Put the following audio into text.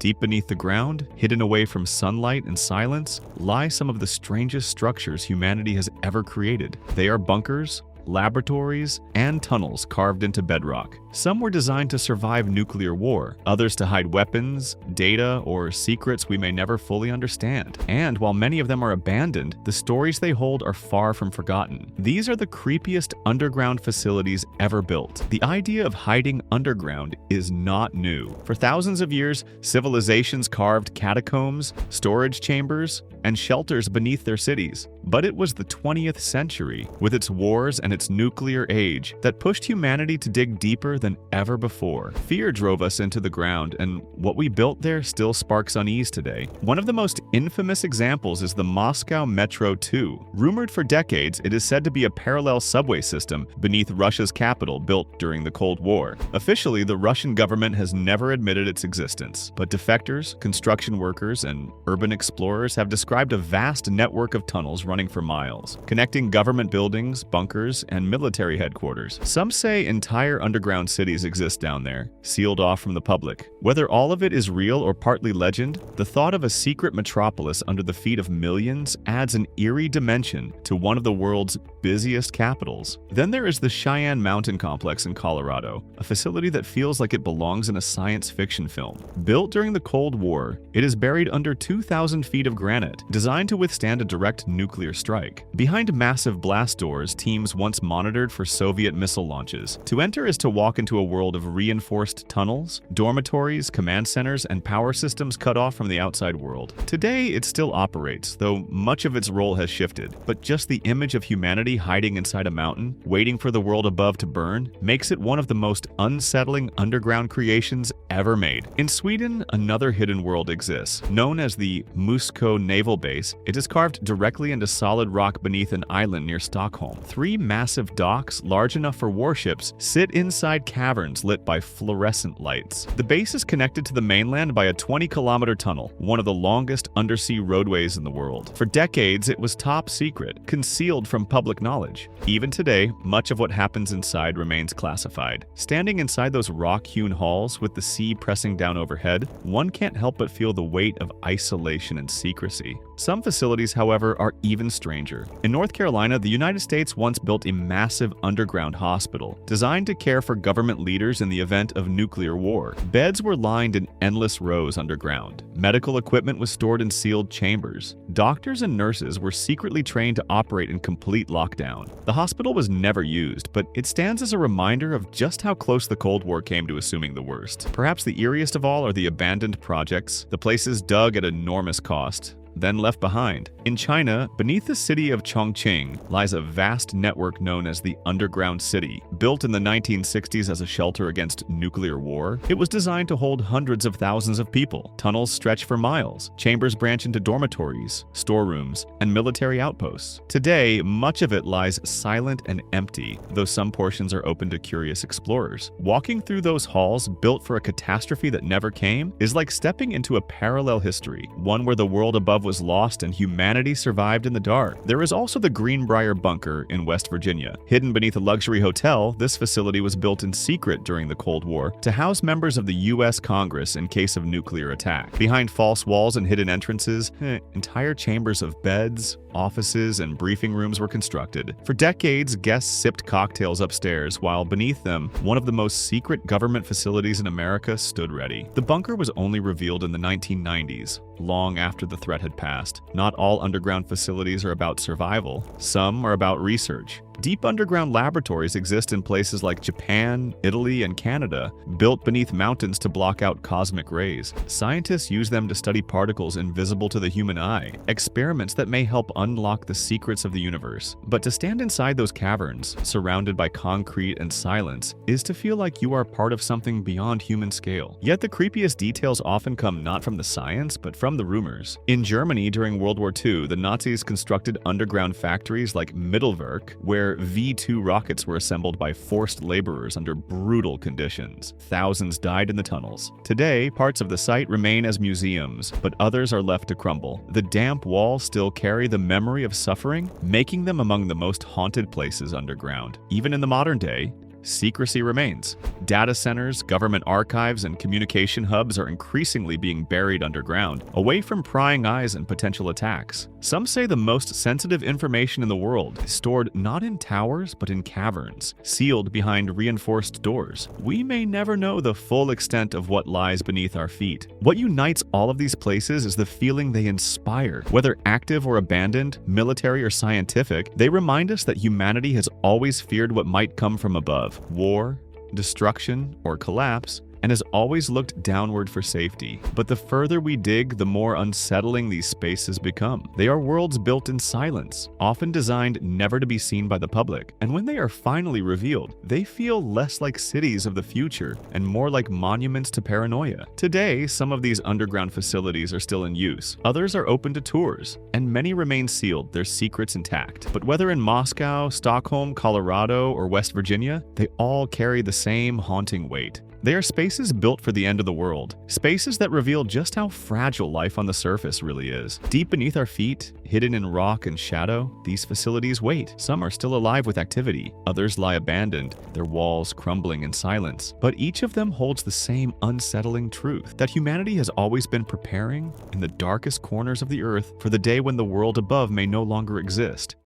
Deep beneath the ground, hidden away from sunlight and silence, lie some of the strangest structures humanity has ever created. They are bunkers, laboratories, and tunnels carved into bedrock. Some were designed to survive nuclear war, others to hide weapons, data, or secrets we may never fully understand. And while many of them are abandoned, the stories they hold are far from forgotten. These are the creepiest underground facilities ever built. The idea of hiding underground is not new. For thousands of years, civilizations carved catacombs, storage chambers, and shelters beneath their cities. But it was the 20th century, with its wars and its nuclear age, that pushed humanity to dig deeper than ever before. Fear drove us into the ground, and what we built there still sparks unease today. One of the most infamous examples is the Moscow Metro 2. Rumored for decades, it is said to be a parallel subway system beneath Russia's capital built during the Cold War. Officially, the Russian government has never admitted its existence, but defectors, construction workers, and urban explorers have described a vast network of tunnels running for miles, connecting government buildings, bunkers, and military headquarters. Some say entire underground cities exist down there, sealed off from the public. Whether all of it is real or partly legend, the thought of a secret metropolis under the feet of millions adds an eerie dimension to one of the world's busiest capitals. Then there is the Cheyenne Mountain complex in Colorado, a facility that feels like it belongs in a science fiction film. Built during the Cold War, it is buried under 2,000 feet of granite, designed to withstand a direct nuclear strike. Behind massive blast doors, teams once monitored for Soviet missile launches. To enter is to walk into a world of reinforced tunnels, dormitories, command centers, and power systems cut off from the outside world. Today, it still operates, though much of its role has shifted. But just the image of humanity hiding inside a mountain, waiting for the world above to burn, makes it one of the most unsettling underground creations ever made. In Sweden, another hidden world exists. Known as the Muskö Naval Base, it is carved directly into solid rock beneath an island near Stockholm. 3 massive docks, large enough for warships, sit inside caverns lit by fluorescent lights. The base is connected to the mainland by a 20-kilometer tunnel, one of the longest undersea roadways in the world. For decades, it was top secret, concealed from public knowledge. Even today, much of what happens inside remains classified. Standing inside those rock-hewn halls with the sea pressing down overhead, one can't help but feel the weight of isolation and secrecy. Some facilities, however, are even stranger. In North Carolina, the United States once built a massive underground hospital designed to care for government leaders in the event of nuclear war. Beds were lined in endless rows underground. Medical equipment was stored in sealed chambers. Doctors and nurses were secretly trained to operate in complete lockdown. The hospital was never used, but it stands as a reminder of just how close the Cold War came to assuming the worst. Perhaps the eeriest of all are the abandoned projects, the places dug at enormous cost, then left behind. In China, beneath the city of Chongqing, lies a vast network known as the Underground City. Built in the 1960s as a shelter against nuclear war, it was designed to hold hundreds of thousands of people. Tunnels stretch for miles. Chambers branch into dormitories, storerooms, and military outposts. Today, much of it lies silent and empty, though some portions are open to curious explorers. Walking through those halls built for a catastrophe that never came is like stepping into a parallel history, one where the world above was lost and humanity survived in the dark. There is also the Greenbrier Bunker in West Virginia. Hidden beneath a luxury hotel, this facility was built in secret during the Cold War to house members of the U.S. Congress in case of nuclear attack. Behind false walls and hidden entrances, entire chambers of beds, offices, and briefing rooms were constructed. For decades, guests sipped cocktails upstairs, while beneath them, one of the most secret government facilities in America stood ready. The bunker was only revealed in the 1990s, long after the threat had passed. Not all underground facilities are about survival. Some are about research. Deep underground laboratories exist in places like Japan, Italy, and Canada, built beneath mountains to block out cosmic rays. Scientists use them to study particles invisible to the human eye, experiments that may help unlock the secrets of the universe. But to stand inside those caverns, surrounded by concrete and silence, is to feel like you are part of something beyond human scale. Yet the creepiest details often come not from the science, but from the rumors. In Germany during World War II, the Nazis constructed underground factories like Mittelwerk, where V-2 rockets were assembled by forced laborers under brutal conditions. Thousands died in the tunnels. Today, parts of the site remain as museums, but others are left to crumble. The damp walls still carry the memory of suffering, making them among the most haunted places underground. Even in the modern day, secrecy remains. Data centers, government archives, and communication hubs are increasingly being buried underground, away from prying eyes and potential attacks. Some say the most sensitive information in the world is stored not in towers but in caverns, sealed behind reinforced doors. We may never know the full extent of what lies beneath our feet. What unites all of these places is the feeling they inspire. Whether active or abandoned, military or scientific, they remind us that humanity has always feared what might come from above: war, destruction, or collapse, and has always looked downward for safety. But the further we dig, the more unsettling these spaces become. They are worlds built in silence, often designed never to be seen by the public, and when they are finally revealed, they feel less like cities of the future and more like monuments to paranoia. Today, some of these underground facilities are still in use, others are open to tours, and many remain sealed, their secrets intact. But whether in Moscow, Stockholm, Colorado, or West Virginia, they all carry the same haunting weight. They are spaces built for the end of the world, spaces that reveal just how fragile life on the surface really is. Deep beneath our feet, hidden in rock and shadow, these facilities wait. Some are still alive with activity, others lie abandoned, their walls crumbling in silence. But each of them holds the same unsettling truth, that humanity has always been preparing in the darkest corners of the earth for the day when the world above may no longer exist.